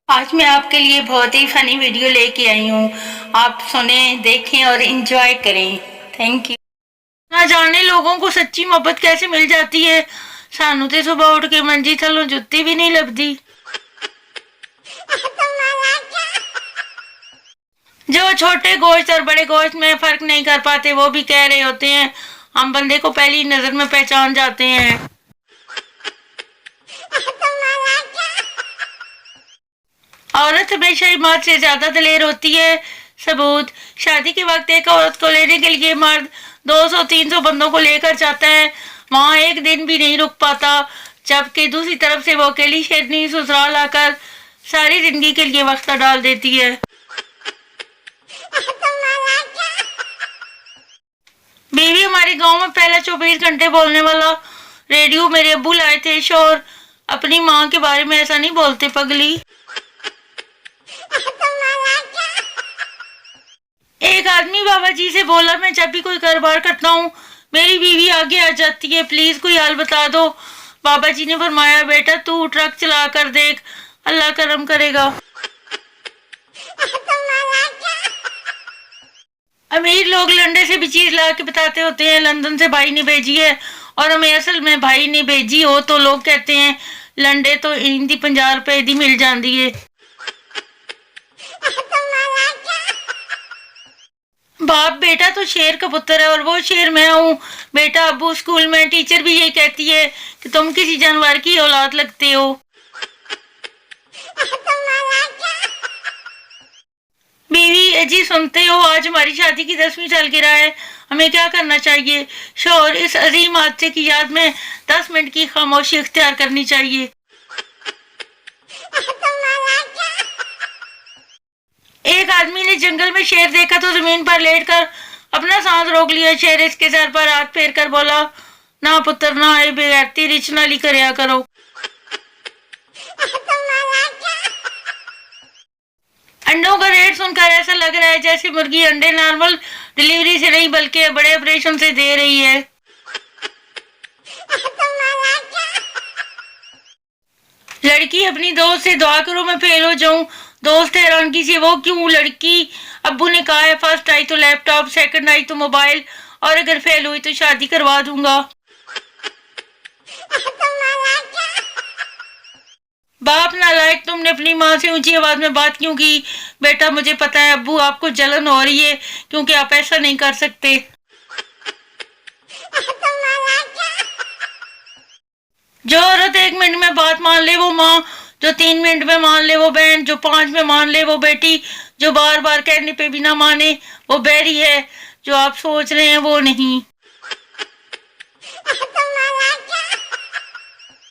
आज मैं आपके लिए बहुत ही फनी वीडियो लेके आई हूँ। आप सुने, देखें और एंजॉय करें। Thank you. ना जाने लोगों को सच्ची मोहब्बत कैसे मिल जाती है। सानू ते सुबह उठ के मंजी थलों जुत्ती भी नहीं लभदी। जो छोटे गोश्त और बड़े गोश्त में फर्क नहीं कर पाते वो भी कह रहे होते हैं हम बंदे को पहली नजर में पहचान जाते हैं। औरत हमेशा ही मर्द से ज्यादा दलेर होती है। सबूत, शादी के वक्त एक औरत को लेने के लिए मर्द 200-300 बंदों को लेकर जाता है, वहां एक दिन भी नहीं रुक पाता, जबकि दूसरी तरफ से वो अकेली शेरनी ससुराल आकर सारी जिंदगी के लिए वक्त डाल देती है। बीवी हमारे गांव में पहला 24 घंटे बोलने वाला रेडियो मेरे अब्बू लाए थे। शोर, अपनी माँ के बारे में ऐसा नहीं बोलते पगली। एक आदमी बाबा जी से बोला मैं जब भी कोई कारोबार करता हूँ मेरी बीवी आगे आ जाती है, प्लीज कोई हल बता दो। बाबा जी ने फरमाया बेटा तू ट्रक चला कर देख, अल्लाह करम करेगा। अमीर लोग लंडे से भी चीज ला के बताते होते हैं लंदन से भाई ने भेजी है, और हमें असल में भाई ने भेजी हो तो लोग कहते हैं लंडे तो इंदी 50 रुपए दी मिल जाती है। बाप बेटा तो शेर का पुत्र है और वो शेर मैं हूँ। बेटा अब्बू स्कूल में टीचर भी ये कहती है कि तुम किसी जानवर की औलाद लगते हो। बीवी जी सुनते हो आज हमारी शादी की 10वीं सालगिरह है, हमें क्या करना चाहिए। शोर, इस अजीम हादसे की याद में 10 मिनट की खामोशी इख्तियार करनी चाहिए। एक आदमी ने जंगल में शेर देखा तो जमीन पर लेटकर अपना सांस रोक लिया। शेर इसके सर पर हाथ फेर कर बोला ना पुत्र ना आए बेगैरती रिच नाली करया करो। अंडों का रेट सुनकर ऐसा लग रहा है जैसे मुर्गी अंडे नॉर्मल डिलीवरी से नहीं बल्कि बड़े ऑपरेशन से दे रही है। लड़की अपनी दोस्त से दुआ करो मैं फेल हो जाऊं। दोस्त हैरानगी से वो क्यों। लड़की, अब्बू ने कहा है फर्स्ट आई तो लैपटॉप, सेकंड आई तो मोबाइल, और अगर फेल हुई तो शादी करवा दूंगा। बाप नालायक, तुमने अपनी माँ से ऊंची आवाज में बात क्यों की। बेटा मुझे पता है अब्बू आपको जलन हो रही है क्योंकि आप ऐसा नहीं कर सकते। जो औरत 1 मिनट में बात मान ले वो माँ, जो 3 मिनट में मान ले वो बहन, जो 5 में मान ले वो बेटी, जो बार बार कहने पे भी ना माने वो बैरी है। जो आप सोच रहे हैं वो नहीं।